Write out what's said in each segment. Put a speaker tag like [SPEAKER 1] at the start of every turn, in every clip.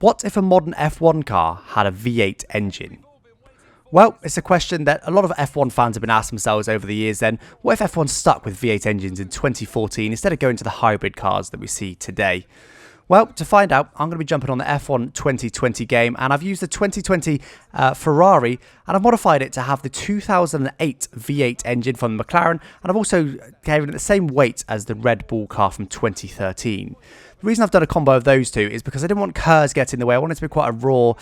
[SPEAKER 1] What if a modern F1 car had a V8 engine? Well, it's a question that a lot of F1 fans have been asking themselves over the years then. What if F1 stuck with V8 engines in 2014 instead of going to the hybrid cars that we see today? Well, to find out, I'm going to be jumping on the F1 2020 game, and I've used the 2020 Ferrari, and I've modified it to have the 2008 V8 engine from the McLaren, and I've also given it the same weight as the Red Bull car from 2013. The reason I've done a combo of those two is because I didn't want KERS getting in the way. I wanted it to be quite a raw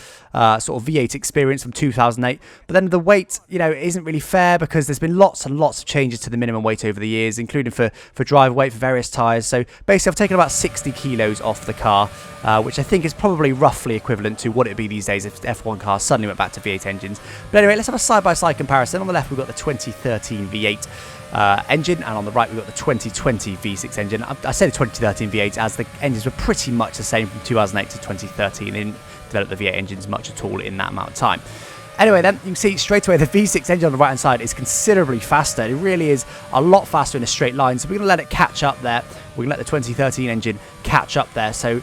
[SPEAKER 1] sort of V8 experience from 2008. But then the weight, isn't really fair because there's been lots and lots of changes to the minimum weight over the years, including for driver weight for various tyres. So basically, I've taken about 60 kilos off the car, which I think is probably roughly equivalent to what it would be these days if F1 cars suddenly went back to V8 engines. But anyway, let's have a side-by-side comparison. On the left, we've got the 2013 V8 engine, and on the right we've got the 2020 V6 engine. I say the 2013 V8 as the engines were pretty much the same from 2008 to 2013. They didn't develop the V8 engines much at all in that amount of time. Anyway then, you can see straight away the V6 engine on the right hand side is considerably faster. It really is a lot faster in a straight line, so we're going to let it catch up there. We're going to let the 2013 engine catch up there. So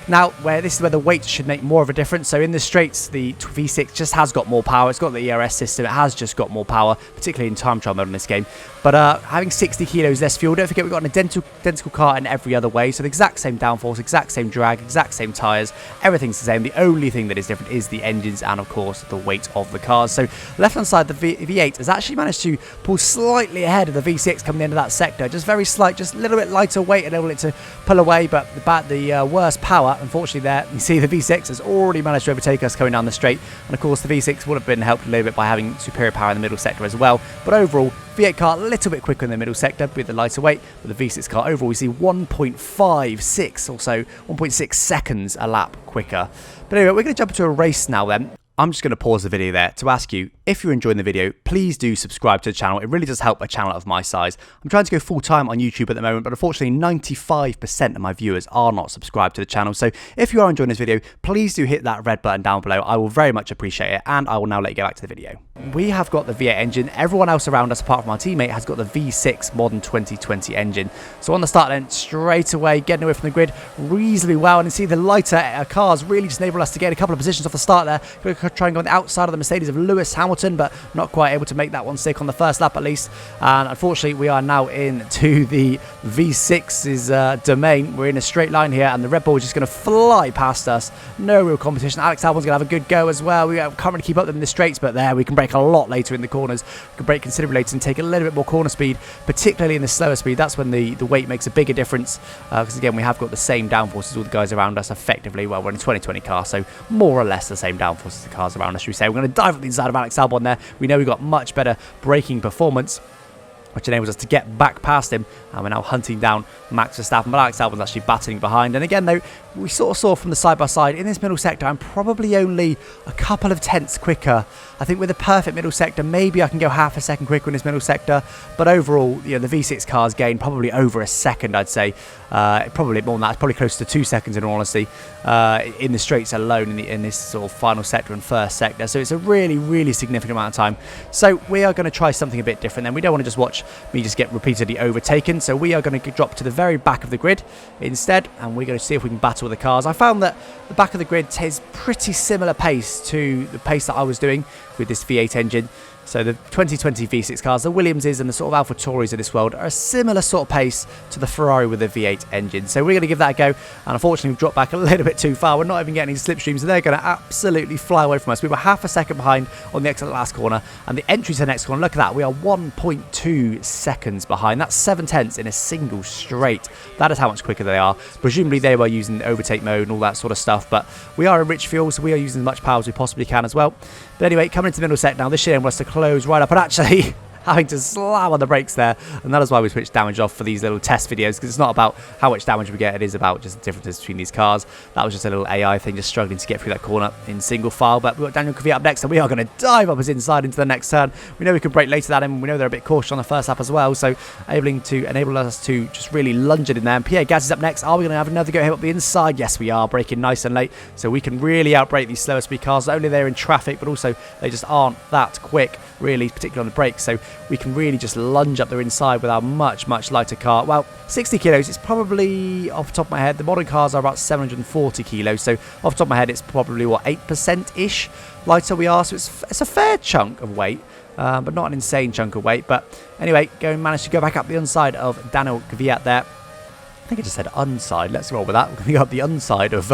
[SPEAKER 1] now, this is where the weight should make more of a difference. So in the straights, the V6 just has got more power. It's got the ERS system. It has just got more power, particularly in time trial mode in this game. But having 60 kilos less fuel, don't forget we've got an identical car in every other way. So the exact same downforce, exact same drag, exact same tyres. Everything's the same. The only thing that is different is the engines and, of course, the weight of the cars. So left-hand side, the V8 has actually managed to pull slightly ahead of the V6 coming into that sector. Just very slight, just a little bit lighter weight, enabling it to pull away. But the worst power, unfortunately, there you see the V6 has already managed to overtake us coming down the straight, and of course the V6 would have been helped a little bit by having superior power in the middle sector as well. But overall, V8 car a little bit quicker in the middle sector with the lighter weight, but the V6 car overall we see 1.56 or so, 1.6 seconds a lap quicker. But anyway, we're going to jump into a race now then. I'm just going to pause the video there to ask you, if you're enjoying the video, please do subscribe to the channel. It really does help a channel of my size. I'm trying to go full-time on YouTube at the moment, but unfortunately 95% of my viewers are not subscribed to the channel. So if you are enjoying this video, please do hit that red button down below. I will very much appreciate it, and I will now let you get back to the video. We have got the V8 engine. Everyone else around us, apart from our teammate, has got the V6 modern 2020 engine. So on the start then, straight away, getting away from the grid reasonably well. And you see the lighter cars really just enable us to get a couple of positions off the start there. We're going to try and go on the outside of the Mercedes of Lewis Hamilton, but not quite able to make that one stick on the first lap at least. And unfortunately, we are now into the V6's domain. We're in a straight line here, and the Red Bull is just going to fly past us. No real competition. Alex Albon's going to have a good go as well. We can't really keep up with them in the straights, but there we can brake a lot later in the corners. We can brake considerably later and take a little bit more corner speed, particularly in the slower speed. That's when the weight makes a bigger difference, because again, we have got the same downforce as all the guys around us effectively. Well, we're in a 2020 car, so more or less the same downforce as the cars around us, should we say. We're going to dive up the inside of Alex Albon there. We know we've got much better braking performance, which enables us to get back past him, and we're now hunting down Max Verstappen, but Alex Albon's actually battling behind. And again though, we sort of saw from the side-by-side, in this middle sector, I'm probably only a couple of tenths quicker. I think with a perfect middle sector, maybe I can go half a second quicker in this middle sector, but overall, the V6 cars gain probably over a second, I'd say. Probably more than that. It's probably close to 2 seconds in all honesty, in the straights alone in this sort of final sector and first sector. So it's a really, really significant amount of time. So we are going to try something a bit different then. We don't want to just watch me just get repeatedly overtaken. So we are going to drop to the very back of the grid instead, and we're going to see if we can battle the cars. I found that the back of the grid is pretty similar pace to the pace that I was doing with this V8 engine. So the 2020 V6 cars, the Williamses and the sort of Alfa Tauris of this world, are a similar sort of pace to the Ferrari with the V8 engine. So we're going to give that a go. And unfortunately, we've dropped back a little bit too far. We're not even getting any slipstreams, and they're going to absolutely fly away from us. We were half a second behind on the exit of the last corner, and the entry to the next corner, look at that, we are 1.2 seconds behind. That's 7 tenths in a single straight. That is how much quicker they are. Presumably, they were using overtake mode and all that sort of stuff, but we are in rich fuel, so we are using as much power as we possibly can as well. But anyway, coming into the middle sector now, this should enable us to close right up, and actually having to slam on the brakes there, and that is why we switched damage off for these little test videos, because it's not about how much damage we get, it is about just the differences between these cars. That was just a little AI thing, just struggling to get through that corner in single file. But we've got Daniel Kvyat up next, and we are going to dive up his inside into the next turn. We know we can brake later than him, we know they're a bit cautious on the first lap as well, so enable us to just really lunge it in there. And Pierre Gasly's up next. Are we going to have another go here up the inside? Yes, we are, braking nice and late, so we can really outbrake these slower speed cars. Not only they're in traffic, but also they just aren't that quick, really, particularly on the brakes. So we can really just lunge up the inside with our much lighter car. Well, 60 kilos, it's probably, off the top of my head, the modern cars are about 740 kilos, so off the top of my head it's probably, what, 8%-ish lighter we are, so it's a fair chunk of weight. But not an insane chunk of weight. But anyway, managed to go back up the inside of Daniel Kvyat there. I think I just said unside. Let's roll with that. We're going to go up the unside of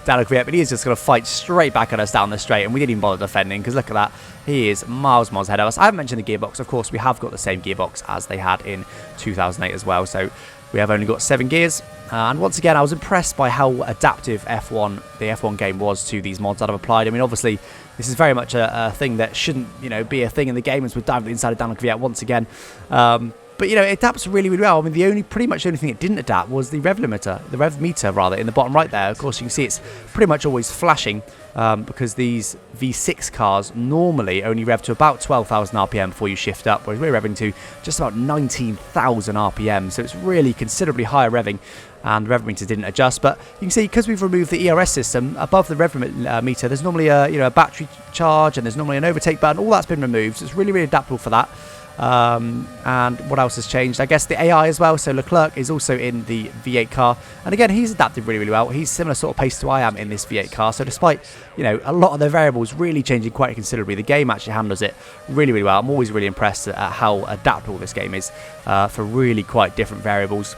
[SPEAKER 1] Daniel Kvyat, but he is just going to fight straight back at us down the straight, and we didn't even bother defending because look at that. He is miles ahead of us. I haven't mentioned the gearbox. Of course, we have got the same gearbox as they had in 2008 as well. So we have only got 7 gears. And once again, I was impressed by how adaptive the F1 game was to these mods that I've applied. I mean, obviously, this is very much a thing that shouldn't, be a thing in the game, as we're diving inside of Daniel Kvyat once again. But, it adapts really well. I mean, pretty much the only thing it didn't adapt was the rev meter, in the bottom right there. Of course, you can see it's pretty much always flashing because these V6 cars normally only rev to about 12,000 RPM before you shift up, whereas we're revving to just about 19,000 RPM. So it's really considerably higher revving, and the rev meter didn't adjust. But you can see, because we've removed the ERS system, above the rev meter, there's normally a battery charge, and there's normally an overtake button. All that's been removed, so it's really adaptable for that. And what else has changed? I guess the AI as well. So Leclerc is also in the V8 car, and again, he's adapted really well. He's similar sort of pace to I am in this V8 car. So despite a lot of the variables really changing quite considerably, the game actually handles it really well. I'm always really impressed at how adaptable this game is for really quite different variables.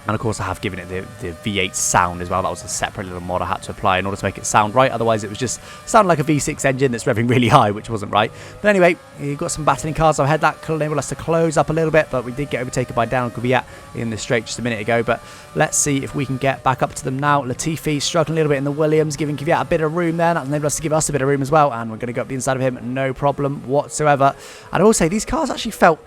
[SPEAKER 1] And of course, I have given it the V8 sound as well. That was a separate little mod I had to apply in order to make it sound right. Otherwise, it was just sounding like a V6 engine that's revving really high, which wasn't right. But anyway, you've got some battling cars. I've had that enable us to close up a little bit, but we did get overtaken by Daniel Kvyat in the straight just a minute ago. But let's see if we can get back up to them now. Latifi struggling a little bit in the Williams, giving Kvyat a bit of room there. That's enabled us to give us a bit of room as well. And we're going to go up the inside of him, no problem whatsoever. And I will say, these cars actually felt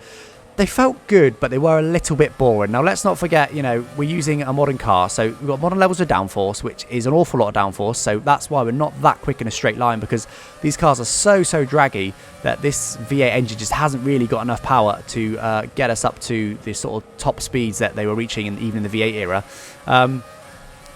[SPEAKER 1] good, but they were a little bit boring. Now, let's not forget, we're using a modern car, so we've got modern levels of downforce, which is an awful lot of downforce, so that's why we're not that quick in a straight line, because these cars are so draggy that this V8 engine just hasn't really got enough power to get us up to the sort of top speeds that they were reaching even in the V8 era.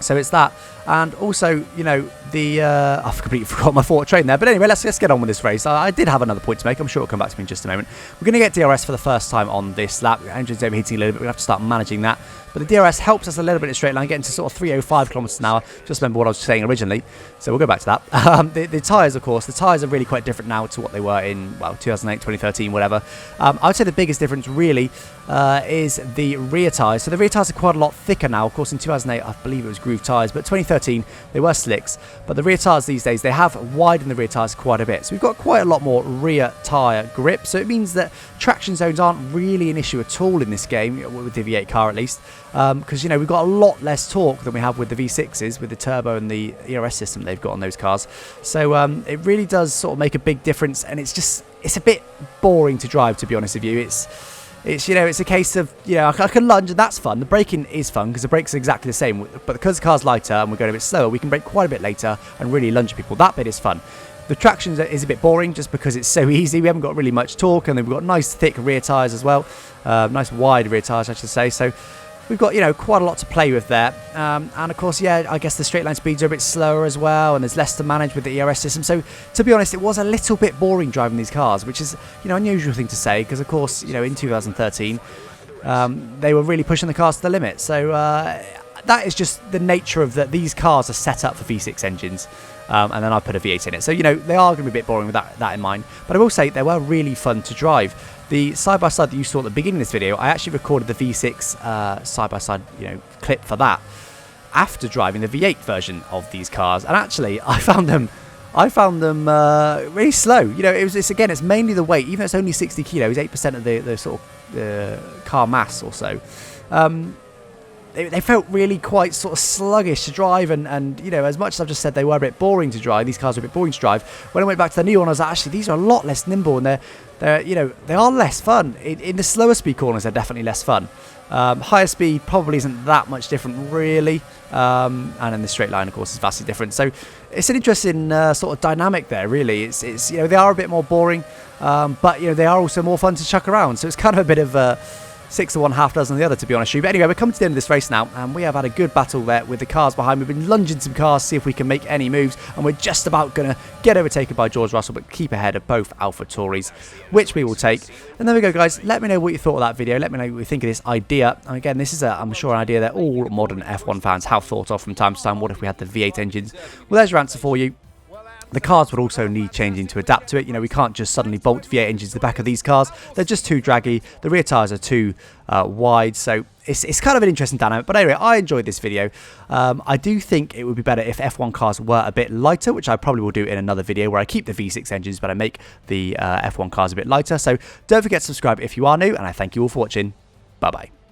[SPEAKER 1] So it's that. And also, I've completely forgot my thought train there. But anyway, let's get on with this race. I did have another point to make. I'm sure it'll come back to me in just a moment. We're going to get DRS for the first time on this lap. The engine's overheating a little bit. We're going to have to start managing that. But the DRS helps us a little bit in straight line, getting to sort of 305 kilometers an hour. Just remember what I was saying originally. So we'll go back to that. The tyres, of course, the tyres are really quite different now to what they were in, 2008, 2013, whatever. I would say the biggest difference really is the rear tyres. So the rear tyres are quite a lot thicker now. Of course, in 2008, I believe it was groove tyres, but 2013, they were slicks. But the rear tyres these days, they have widened the rear tyres quite a bit. So we've got quite a lot more rear tyre grip. So it means that traction zones aren't really an issue at all in this game, with the V8 car at least. Because, we've got a lot less torque than we have with the V6s, with the turbo and the ERS system they've got on those cars. So it really does sort of make a big difference, and it's a bit boring to drive, to be honest with you. It's a case of, I can lunge and that's fun. The braking is fun because the brakes are exactly the same, but because the car's lighter and we're going a bit slower, we can brake quite a bit later and really lunge at people. That bit is fun. The traction is a bit boring just because it's so easy. We haven't got really much torque, and then we've got nice thick rear tyres as well. Nice wide rear tyres, I should say. So we've got, quite a lot to play with there. And of course, I guess the straight line speeds are a bit slower as well, and there's less to manage with the ERS system. So to be honest, it was a little bit boring driving these cars, which is, an unusual thing to say, because of course, in 2013, they were really pushing the cars to the limit. So that is just the nature of that. These cars are set up for V6 engines. And then I put a V8 in it. So, they are going to be a bit boring with that in mind. But I will say they were really fun to drive. The side-by-side that you saw at the beginning of this video, I actually recorded the V6 side-by-side, clip for that after driving the V8 version of these cars. And actually, I found them really slow. It's mainly the weight. Even though it's only 60 kilos, 8% of the sort of car mass or so. They felt really quite sort of sluggish to drive, and as much as I've just said they were a bit boring to drive, these cars are a bit boring to drive. When I went back to the new one, I was like, actually, these are a lot less nimble, and they are less fun. In the slower speed corners, they're definitely less fun. Higher speed probably isn't that much different, really, and in the straight line, of course, is vastly different. So it's an interesting sort of dynamic there, really. It's they are a bit more boring, but they are also more fun to chuck around. So it's kind of a bit of 6 to 1, half dozen on the other, to be honest with you. But anyway, we're coming to the end of this race now, and we have had a good battle there with the cars behind. We've been lunging some cars, see if we can make any moves, and we're just about going to get overtaken by George Russell, but keep ahead of both AlphaTauris, which we will take. And there we go, guys. Let me know what you thought of that video. Let me know what you think of this idea. And again, this is, I'm sure, an idea that all modern F1 fans have thought of from time to time. What if we had the V8 engines? Well, there's your answer for you. The cars would also need changing to adapt to it. You know, we can't just suddenly bolt V8 engines to the back of these cars. They're just too draggy. The rear tyres are too wide. So it's kind of an interesting dynamic. But anyway, I enjoyed this video. I do think it would be better if F1 cars were a bit lighter, which I probably will do in another video where I keep the V6 engines, but I make the F1 cars a bit lighter. So don't forget to subscribe if you are new, and I thank you all for watching. Bye-bye.